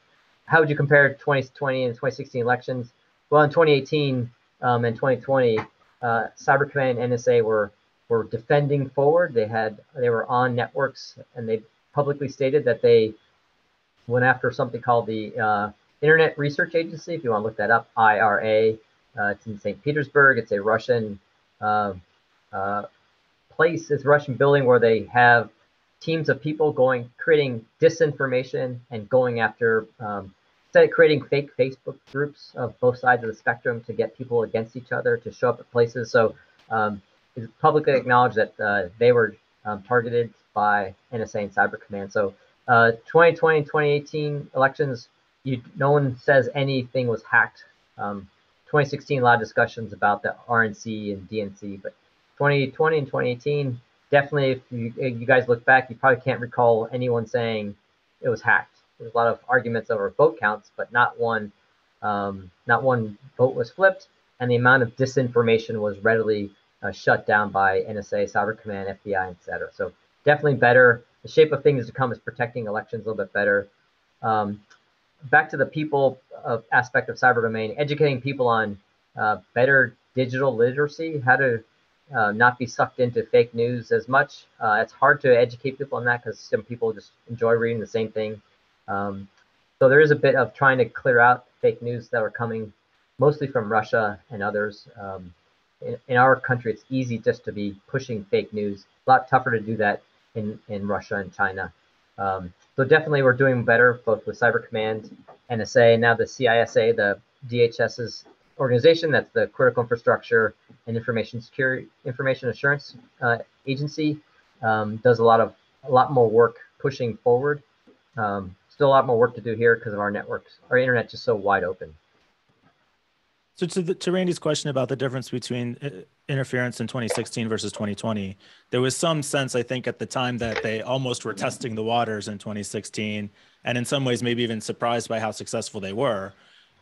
How would you compare 2020 and 2016 elections? Well, in 2018 and 2020, Cyber Command and NSA were defending forward. They were on networks, and they publicly stated that they went after something called the Internet Research Agency. If you want to look that up, IRA. It's in St. Petersburg. It's a Russian place. It's a Russian building where they have teams of people creating disinformation and going after, creating fake Facebook groups of both sides of the spectrum to get people against each other to show up at places. So it's publicly acknowledged that they were targeted by NSA and Cyber Command. So 2020 and 2018 elections, no one says anything was hacked. 2016, a lot of discussions about the RNC and DNC, but 2020 and 2018, definitely, if you guys look back, you probably can't recall anyone saying it was hacked. There's a lot of arguments over vote counts, but not one vote was flipped, and the amount of disinformation was readily shut down by NSA, Cyber Command, FBI, etc. So definitely better. The shape of things to come is protecting elections a little bit better. Back to the people aspect of cyber domain, educating people on better digital literacy, how to not be sucked into fake news as much. It's hard to educate people on that because some people just enjoy reading the same thing. So there is a bit of trying to clear out fake news that are coming mostly from Russia and others. In our country, it's easy just to be pushing fake news. A lot tougher to do that in Russia and China. So definitely we're doing better both with Cyber Command, NSA, now the CISA, the DHS's organization, that's the Critical Infrastructure and Information Assurance Agency, does a lot more work pushing forward. Still a lot more work to do here because of our networks. Our internet's just so wide open. So to Randy's question about the difference between interference in 2016 versus 2020, there was some sense, I think, at the time that they almost were testing the waters in 2016, and in some ways maybe even surprised by how successful they were.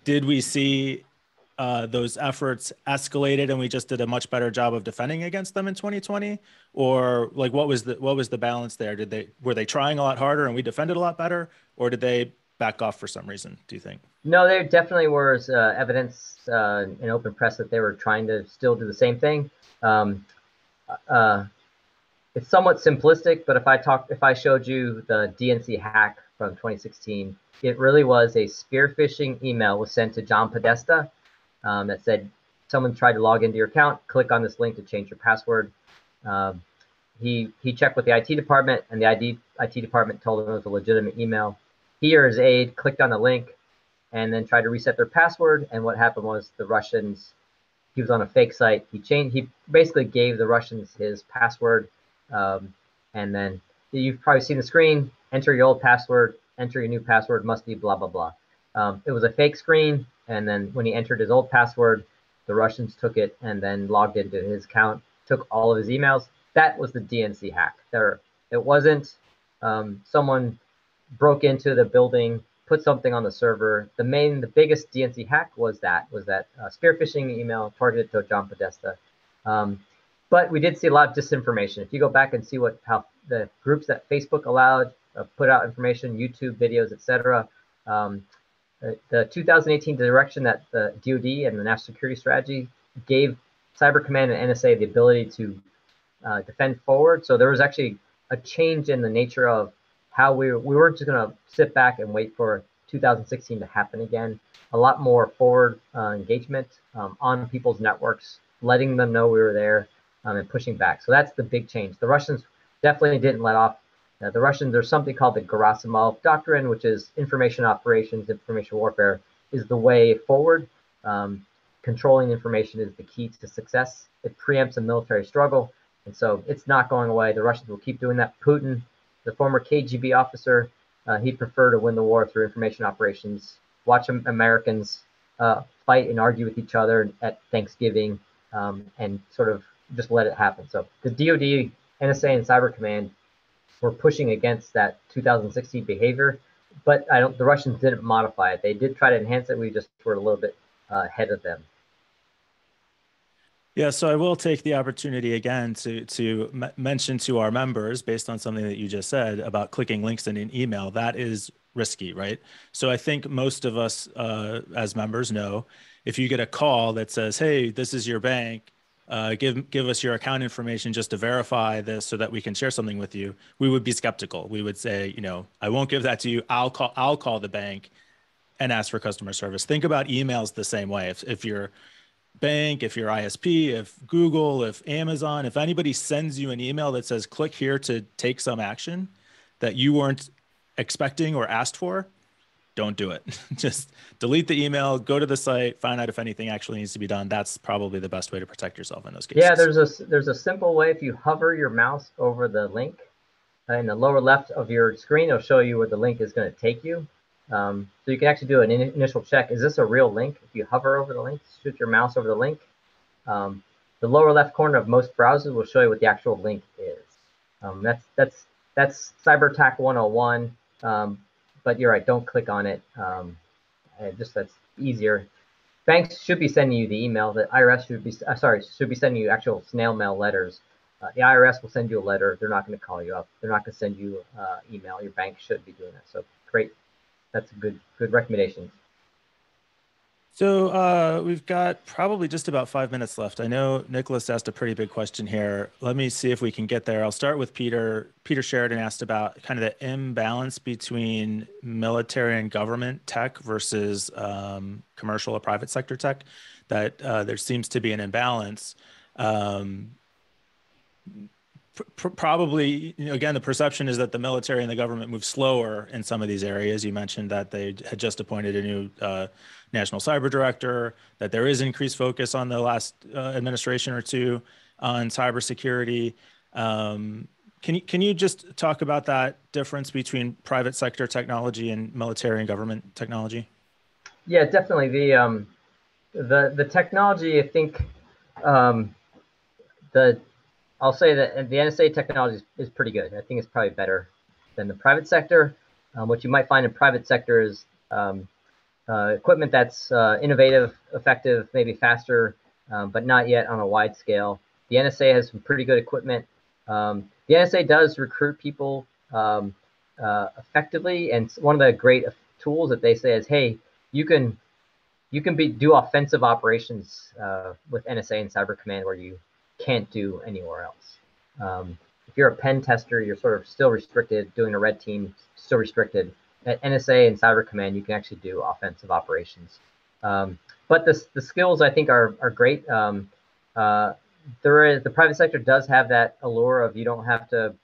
Did we see those efforts escalated and we just did a much better job of defending against them in 2020? Or like what was the balance there? Were they trying a lot harder and we defended a lot better? or did they back off for some reason, do you think? No, there definitely was evidence in open press that they were trying to still do the same thing. Um, it's somewhat simplistic, but if I showed you the DNC hack from 2016, it really was a spear phishing email was sent to John Podesta that said, someone tried to log into your account, click on this link to change your password. He checked with the IT department, and the IT department told him it was a legitimate email. He or his aide clicked on the link and then tried to reset their password. And what happened was the Russians, he was on a fake site. He basically gave the Russians his password. And then you've probably seen the screen, enter your old password, enter your new password, must be blah, blah, blah. It was a fake screen. And then when he entered his old password, the Russians took it and then logged into his account, took all of his emails. That was the DNC hack. It wasn't someone broke into the building, put something on the server. The biggest DNC hack was that spear phishing email targeted to John Podesta. But we did see a lot of disinformation. If you go back and see how the groups that Facebook allowed put out information, YouTube videos, etc. The 2018 direction that the DoD and the National Security Strategy gave Cyber Command and NSA the ability to defend forward. So there was actually a change in the nature of how we weren't just going to sit back and wait for 2016 to happen again. A lot more forward engagement on people's networks, letting them know we were there and pushing back. So that's the big change. The Russians definitely didn't let off. There's something called the Gerasimov Doctrine, which is information operations, information warfare is the way forward. Controlling information is the key to success. It preempts a military struggle. And so it's not going away. The Russians will keep doing that. Putin, the former KGB officer, he'd prefer to win the war through information operations. Watch Americans fight and argue with each other at Thanksgiving and sort of just let it happen. So the DoD, NSA, and Cyber Command were pushing against that 2016 behavior, but the Russians didn't modify it. They did try to enhance it. We just were a little bit ahead of them. Yeah, so I will take the opportunity again to mention to our members, based on something that you just said about clicking links in an email, that is risky, right? So I think most of us as members know, if you get a call that says, hey, this is your bank, give us your account information just to verify this so that we can share something with you, we would be skeptical. We would say, I won't give that to you. I'll call the bank and ask for customer service. Think about emails the same way. If your bank, if your ISP, if Google, if Amazon, if anybody sends you an email that says click here to take some action that you weren't expecting or asked for, don't do it. Just delete the email, go to the site, find out if anything actually needs to be done. That's probably the best way to protect yourself in those cases. Yeah, there's a simple way. If you hover your mouse over the link in the lower left of your screen, it'll show you where the link is going to take you. So you can actually do an initial check. Is this a real link? If you hover over the link, shoot your mouse over the link, the lower left corner of most browsers will show you what the actual link is. That's cyber attack 101. But you're right, don't click on it. That's easier. Banks should be sending you the email. The IRS should be sending you actual snail mail letters. The IRS will send you a letter. They're not going to call you up. They're not going to send you email. Your bank should be doing that. So great. That's a good recommendation. So we've got probably just about 5 minutes left. I know Nicholas asked a pretty big question here. Let me see if we can get there. I'll start with Peter. Peter Sheridan asked about kind of the imbalance between military and government tech versus commercial or private sector tech, that there seems to be an imbalance. Probably, again, the perception is that the military and the government move slower in some of these areas. You mentioned that they had just appointed a new national cyber director, that there is increased focus on the last administration or two on cybersecurity. Can you just talk about that difference between private sector technology and military and government technology? Yeah, definitely. The technology, I think, I'll say that the NSA technology is pretty good. I think it's probably better than the private sector. What you might find in private sector is equipment that's innovative, effective, maybe faster, but not yet on a wide scale. The NSA has some pretty good equipment. The NSA does recruit people effectively. And one of the great tools that they say is, hey, you can do offensive operations with NSA and Cyber Command where you can't do anywhere else. If you're a pen tester, you're sort of still restricted. Doing a red team, still restricted. At NSA and Cyber Command, you can actually do offensive operations. But the skills I think are great. The private sector does have that allure of you don't have to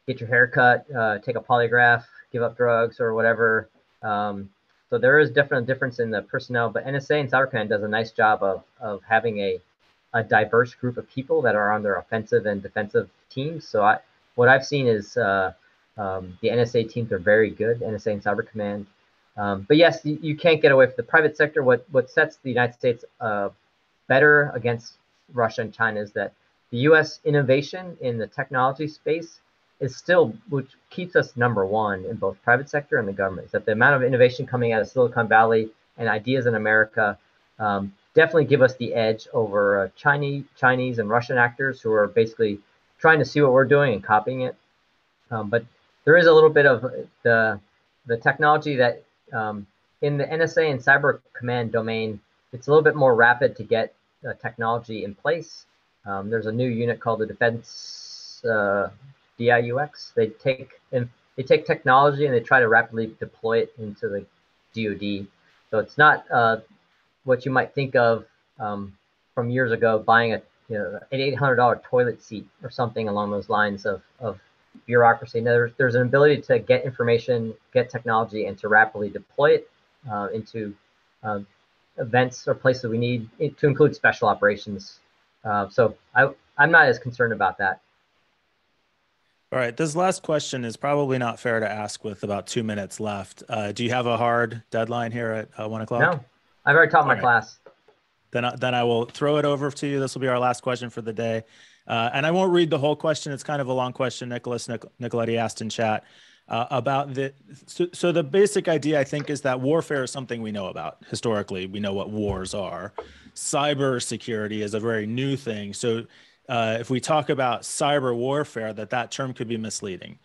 get your hair cut, take a polygraph, give up drugs or whatever. So there is definitely a difference in the personnel, but NSA and Cyber Command does a nice job of having a diverse group of people that are on their offensive and defensive teams. So what I've seen is the NSA teams are very good, NSA and Cyber Command. But yes, you can't get away from the private sector. What sets the United States better against Russia and China is that the U.S. innovation in the technology space is still, which keeps us #1 in both private sector and the government. That the amount of innovation coming out of Silicon Valley and ideas in America definitely give us the edge over Chinese and Russian actors who are basically trying to see what we're doing and copying it. But there is a little bit of the technology that in the NSA and Cyber Command domain, it's a little bit more rapid to get technology in place. There's a new unit called the Defense DIUX. They take technology and they try to rapidly deploy it into the DoD. So it's not what you might think of from years ago, buying an $800 toilet seat or something along those lines of bureaucracy. Now, there's an ability to get information, get technology, and to rapidly deploy it into events or places we need to include special operations. So I'm not as concerned about that. All right, this last question is probably not fair to ask with about 2 minutes left. Do you have a hard deadline here at 1 o'clock? No, I've already taught my class. Then I will throw it over to you. This will be our last question for the day. And I won't read the whole question. It's kind of a long question. Nicoletti asked in chat about so the basic idea, I think, is that warfare is something we know about. Historically, we know what wars are. Cyber security is a very new thing. So if we talk about cyber warfare, that term could be misleading.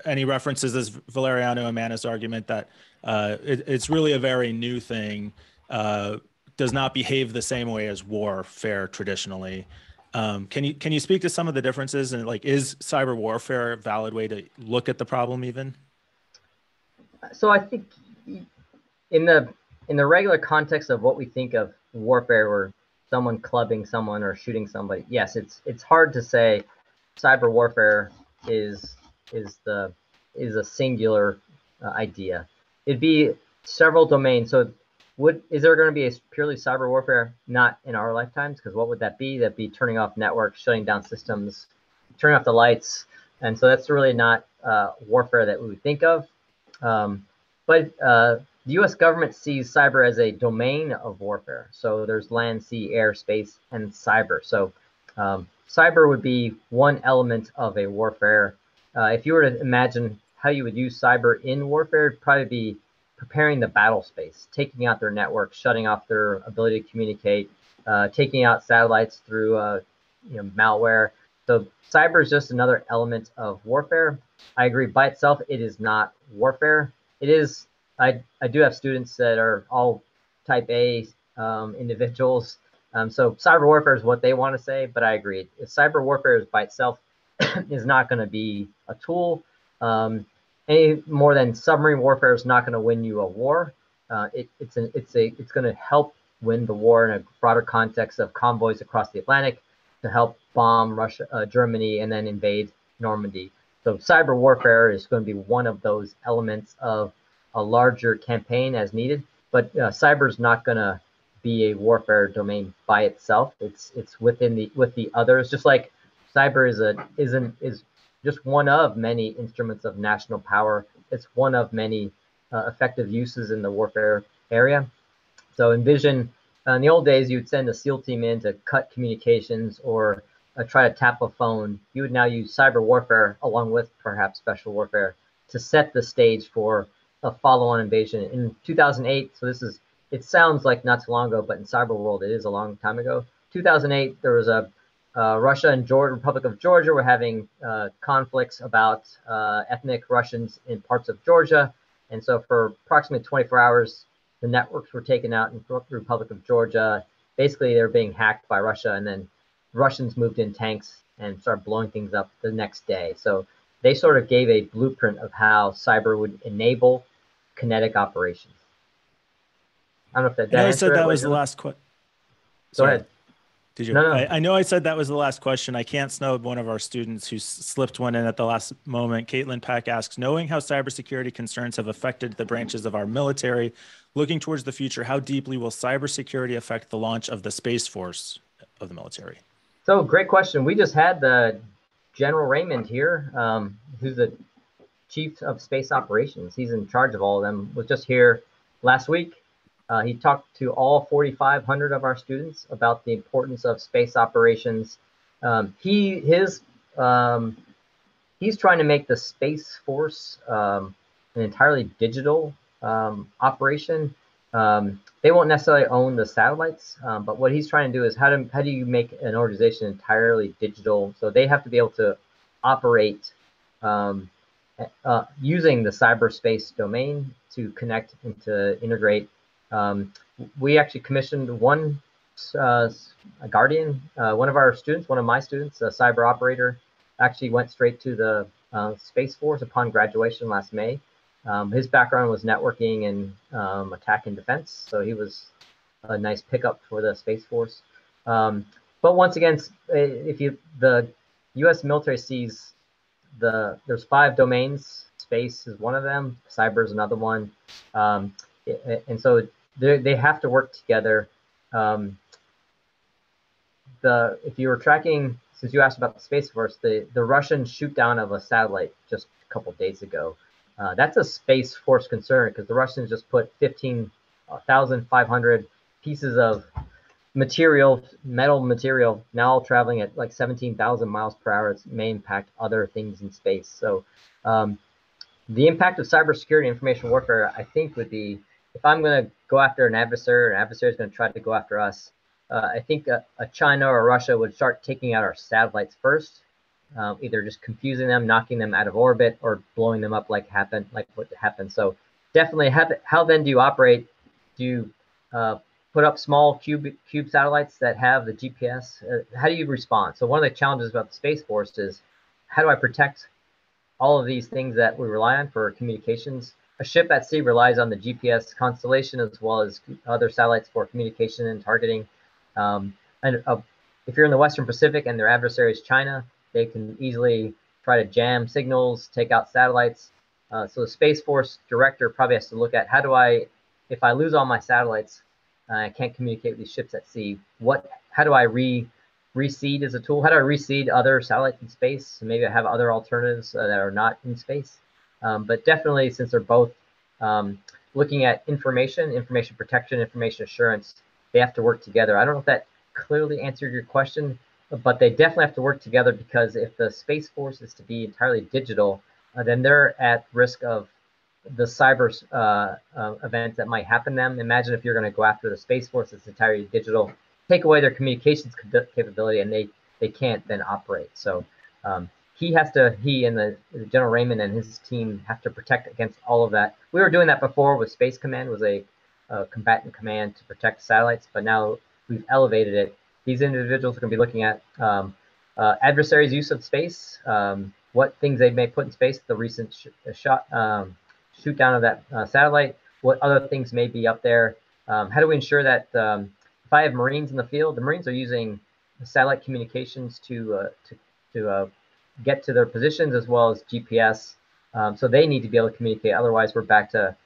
Any references as Valeriano and Manna's argument that it's really a very new thing, does not behave the same way as warfare traditionally. Can you speak to some of the differences, and is cyber warfare a valid way to look at the problem even? So I think in the regular context of what we think of warfare, or someone clubbing someone or shooting somebody, yes, it's hard to say cyber warfare is a singular idea. It'd be several domains. So is there going to be a purely cyber warfare? Not in our lifetimes, because what would that be? That'd be turning off networks, shutting down systems, turning off the lights. And so that's really not warfare that we would think of. But the U.S. government sees cyber as a domain of warfare. So there's land, sea, air, space, and cyber. So cyber would be one element of a warfare. If you were to imagine how you would use cyber in warfare, it'd probably be preparing the battle space, taking out their networks, shutting off their ability to communicate, taking out satellites through malware. So cyber is just another element of warfare. I agree, by itself, it is not warfare. It is. I do have students that are all type A individuals. So cyber warfare is what they want to say, but I agree. If cyber warfare is by itself is not going to be a tool, any more than submarine warfare is not going to win you a war. It's going to help win the war in a broader context of convoys across the Atlantic to help bomb Russia, Germany, and then invade Normandy. So cyber warfare is going to be one of those elements of a larger campaign as needed. But cyber is not going to be a warfare domain by itself. It's with the others. Just like cyber is just one of many instruments of national power. It's one of many effective uses in the warfare area. So envision, in the old days, you'd send a SEAL team in to cut communications or try to tap a phone. You would now use cyber warfare along with perhaps special warfare to set the stage for a follow-on invasion. In 2008, so it sounds like not too long ago, but in cyber world, it is a long time ago. 2008, there was a Russia and Republic of Georgia were having conflicts about ethnic Russians in parts of Georgia. And so for approximately 24 hours, the networks were taken out in the Republic of Georgia. Basically, they were being hacked by Russia, and then Russians moved in tanks and started blowing things up the next day. So they sort of gave a blueprint of how cyber would enable kinetic operations. I don't know if that I know I said that was the last question. Go ahead. Did you? No. I know I said that was the last question. I can't snub one of our students who slipped one in at the last moment. Caitlin Pack asks, knowing how cybersecurity concerns have affected the branches of our military, looking towards the future, how deeply will cybersecurity affect the launch of the Space Force of the military? So great question. We just had the General Raymond here, who's the Chief of Space Operations. He's in charge of all of them. Was just here last week. He talked to all 4,500 of our students about the importance of space operations. He's trying to make the Space Force an entirely digital operation. They won't necessarily own the satellites, but what he's trying to do is how do you make an organization entirely digital? So they have to be able to operate using the cyberspace domain to connect and to integrate. We actually commissioned one Guardian, one of our students, one of my students, a cyber operator, actually went straight to the Space Force upon graduation last May. His background was networking and attack and defense, so he was a nice pickup for the Space Force. But once again, the U.S. military sees there's 5 domains. Space is one of them. Cyber is another one, and so they have to work together. If you were tracking, since you asked about the Space Force, the Russian shoot down of a satellite just a couple days ago. That's a Space Force concern because the Russians just put 15,500 pieces of metal material, now traveling at like 17,000 miles per hour. It may impact other things in space. So the impact of cybersecurity information warfare, I think, would be if I'm going to go after an adversary is going to try to go after us. I think a China or Russia would start taking out our satellites first. Either just confusing them, knocking them out of orbit, or blowing them up like what happened. So definitely, how then do you operate? Do you put up small cube satellites that have the GPS? How do you respond? So one of the challenges about the Space Force is how do I protect all of these things that we rely on for communications? A ship at sea relies on the GPS constellation as well as other satellites for communication and targeting. If you're in the Western Pacific and their adversary is China, they can easily try to jam signals, take out satellites. So the Space Force director probably has to look at if I lose all my satellites, I can't communicate with these ships at sea. How do I reseed as a tool? How do I reseed other satellites in space? So maybe I have other alternatives that are not in space. But definitely, since they're both looking at information protection, information assurance, they have to work together. I don't know if that clearly answered your question, but they definitely have to work together because if the Space Force is to be entirely digital, then they're at risk of the cyber events that might happen to them. Imagine if you're going to go after the Space Force that's entirely digital, take away their communications capability, and they can't then operate. So he and the General Raymond and his team have to protect against all of that. We were doing that before with Space Command, was a combatant command to protect satellites, but now we've elevated it. These individuals are going to be looking at adversaries' use of space, what things they may put in space, the recent shoot down of that satellite, what other things may be up there. How do we ensure that if I have Marines in the field, the Marines are using satellite communications to get to their positions as well as GPS. So they need to be able to communicate. Otherwise, we're back to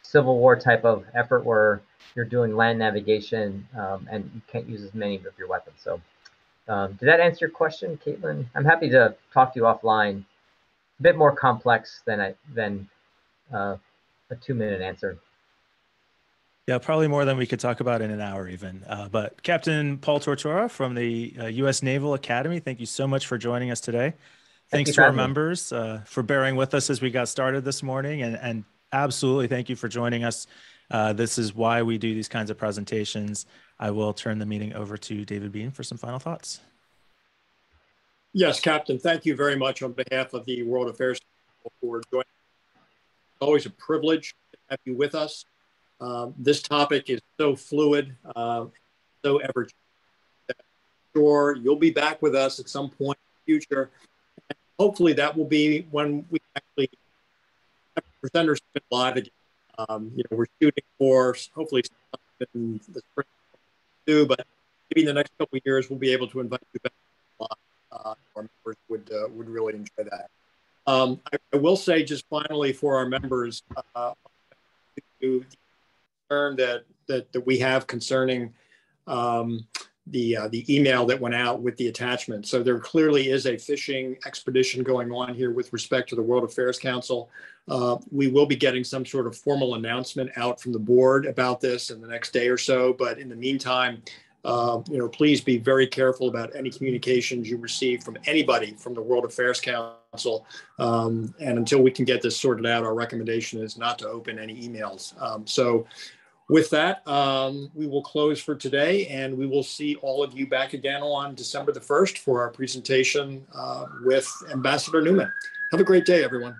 Civil War type of effort where you're doing land navigation and you can't use as many of your weapons. So did that answer your question, Caitlin? I'm happy to talk to you offline. A bit more complex than a 2-minute answer. Yeah, probably more than we could talk about in an hour even. But Captain Paul Tortora from the US Naval Academy, thank you so much for joining us today. Thanks to our members for bearing with us as we got started this morning, and absolutely thank you for joining us. This is why we do these kinds of presentations. I will turn the meeting over to David Bean for some final thoughts. Yes, Captain, thank you very much on behalf of the World Affairs for joining. It's always a privilege to have you with us. This topic is so fluid, so ever. Sure, you'll be back with us at some point in the future. And hopefully that will be when we actually have presenters live again. We're shooting for hopefully in the spring too, but maybe in the next couple of years we'll be able to invite you back live. Our members would really enjoy that. I will say just finally for our members, the concern that we have concerning the email that went out with the attachment. So there clearly is a fishing expedition going on here with respect to the World Affairs Council. We will be getting some sort of formal announcement out from the board about this in the next day or so. But in the meantime, please be very careful about any communications you receive from anybody from the World Affairs Council. And until we can get this sorted out, our recommendation is not to open any emails. So with that, we will close for today, and we will see all of you back again on December the 1st for our presentation with Ambassador Newman. Have a great day, everyone.